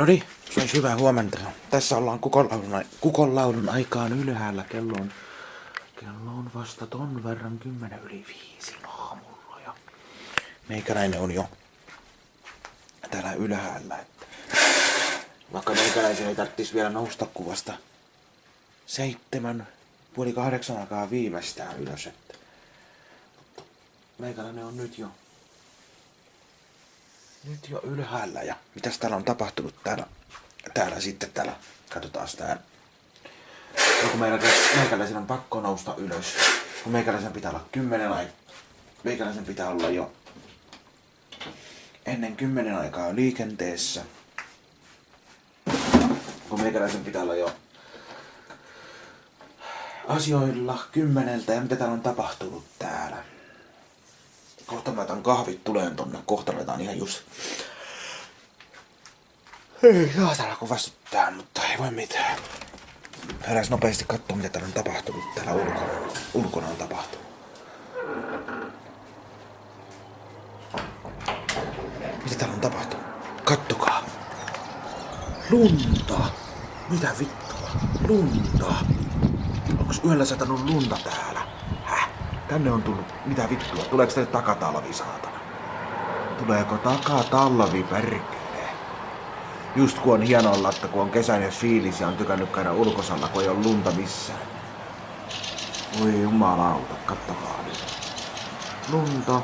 No niin, se olisi hyvää huomenta. Tässä ollaan kukonlaulun aikaan ylhäällä. Kello on vasta ton verran 10:05 aamulla. Ja meikäläinen on jo täällä ylhäällä. Että vaikka meikäläisen ei tarvitsisi vielä nousta kuvasta 7, puoli 8 aikaa viimeistään ylös. Että meikäläinen on nyt jo ylhäällä. Ja mitäs täällä on tapahtunut täällä sitten katsotaan täällä. Kun meikäläisen on pakko nousta ylös. Kun meikäläisen pitää olla 10 meikäläisen pitää olla jo ennen 10 aikaa liikenteessä. Kun meikäläisen pitää olla jo asioilla 10 ja mitä täällä on tapahtunut täällä. Kohta mä otan kahvit tuleen tonne. Kohta aletaan ihan just. Ei saatana kun väsyttää, mutta ei voi mitään. Heräs nopeasti katsoa mitä täällä on tapahtunut. Täällä ulkona on tapahtunut. Mitä täällä on tapahtunut? Kattokaa. Lunta. Mitä vittua? Lunta. Onks yöllä satanut lunta täällä? Häh? Tänne on tullut. Mitä vittua? Tuleeko tänne takatalvi, saatana? Tuleeko takatalvi, perkele? Just kun on hieno olla, että kun on kesäinen fiilis ja on tykännyt käydä ulkosalla, kun ei ole lunta missään. Voi jumalauta, kattokaa nyt. Lunta,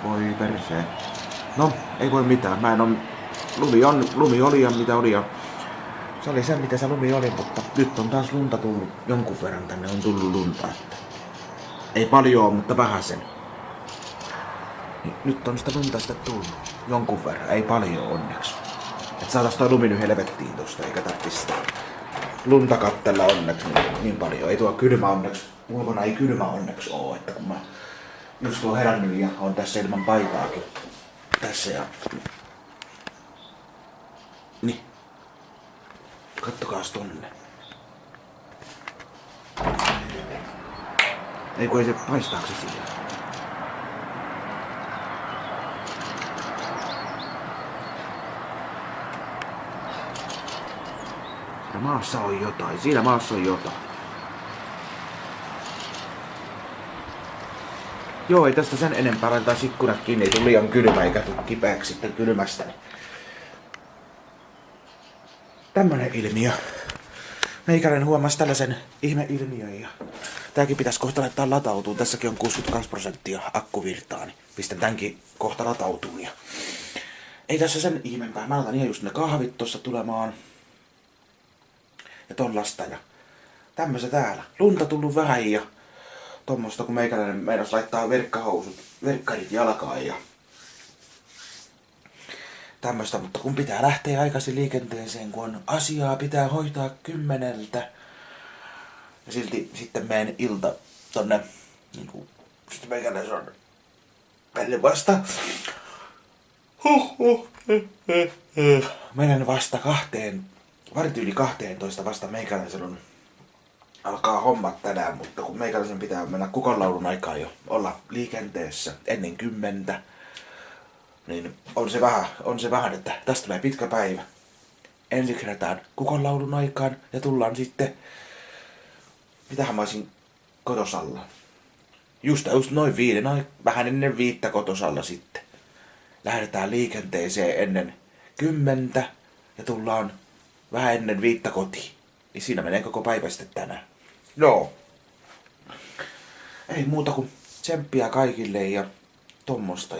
voi persee. No, ei voi mitään. Lumi oli ja mitä oli ja se oli se mitä se lumi oli, mutta nyt on taas lunta tullut. Jonkun verran tänne on tullut lunta. Että ei paljon, mutta vähäsen. Niin, nyt on sitä lunta sitten tullut. Jonkun verran, ei paljon onneksi. Et saatais toi lumi nyt helvettiin tosta, eikä tarvitsi sitä lunta kattella onneksi niin paljon. Ei tuo kylmä onneksi, ulkona ei kylmä onneksi oo, että kun mä just oon herännyt ja on tässä ilman paitaakin. Tässä ja niin. Kattokaas tonne. Ei kun ei se paistaako se siellä? Siinä maassa on jotain. Joo, ei tästä sen enempää laitetaan ikkunat kiinni, ei tule liian kylmä eikä tule kipeäksi sitten kylmästä. Tämmönen ilmiö. Meikäläinen huomasi tällaisen ihmeilmiön ja tääkin pitäisi kohta laittaa latautuun. Tässäkin on 62% akkuvirtaa, niin pistän tämänkin kohta latautuun. Ja ei tässä sen ihmeempää. Mä otan ihan just ne kahvit tossa tulemaan. Ja tollasta ja tämmöset täällä. Lunta tullut vähän ja tommosta kun meikäläinen meinas laittaa verkkarit jalkaan ja tämmöstä, mutta kun pitää lähteä aikaisin liikenteeseen, kun on asiaa pitää hoitaa 10. Ja silti sitten menen ilta tonne, niinku, sitten meikäläinen on mennyt vasta. Menen vasta 12 vasta meikäläisen on alkaa hommat tänään, mutta kun meikäläisen pitää mennä kukonlaulun aikaan jo olla liikenteessä ennen 10, niin on se vähän, että tästä tulee pitkä päivä. Ensin kerätään kukonlaulun aikaan ja tullaan sitten, mitähän mä olisin kotosalla. Just noin vähän ennen 5 kotosalla sitten. Lähdetään liikenteeseen ennen 10 ja tullaan vähän ennen 5 kotiin. Niin siinä menee koko päivä sitten tänään. Joo. Ei muuta kuin tsemppiä kaikille ja tommosta.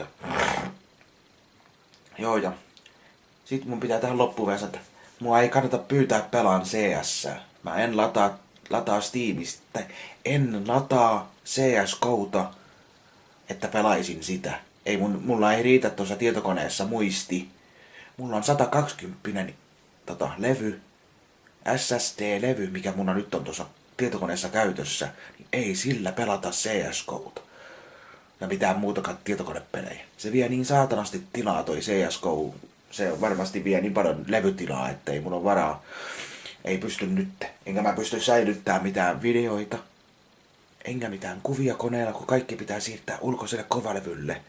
Joo ja sit mun pitää tähän loppuun vielä että mua ei kannata pyytää pelaan CS. Mä en lataa Steamista. En lataa CS-kouta, että pelaisin sitä. Ei mulla ei riitä tuossa tietokoneessa muisti. Mulla on 120 levy, SSD-levy, mikä mulla nyt on tuossa tietokoneessa käytössä, niin ei sillä pelata CSGOta. Ja mitään muutakaan tietokonepelejä. Se vie niin saatanasti tilaa toi CSGO. Se varmasti vie niin paljon levytilaa, että ei mun ole varaa. Ei pysty nyt. Enkä mä pysty säilyttämään mitään videoita. Enkä mitään kuvia koneella, kun kaikki pitää siirtää ulkoiselle kovalevylle.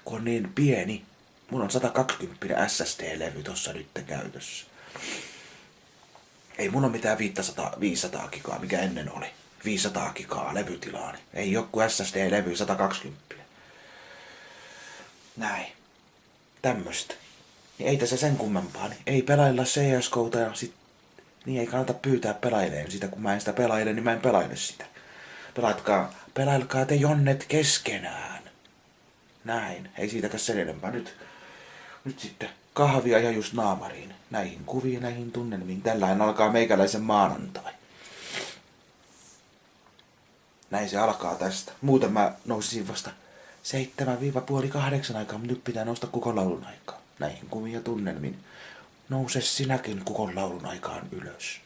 Kun on niin pieni. Mun on 120 SSD-levy tossa nyt käytössä. Ei mun ole mitään 500 gigaa, mikä ennen oli. 500 gigaa levytilaani. Ei joku SSD-levy 120. Näin. Tämmöstä. Niin ei tässä sen kummempaa. Niin ei pelailla CS:GOta ja sit niin ei kannata pyytää pelaileen sitä, kun mä en sitä pelaile, niin mä en pelaile sitä. Pelailkaa te jonnet keskenään. Näin. Ei siitäkään sen enempää. Nyt sitten kahvia ja just naamariin. Näihin kuviin, näihin tunnelmiin. Tällähän alkaa meikäläisen maanantai. Näin se alkaa tästä. Muuten mä nousisin vasta 7-8 aikaa, mutta nyt pitää nousta kukonlaulun aikaa. Näihin kuviin ja tunnelmiin. Nouse sinäkin kukonlaulun aikaan ylös.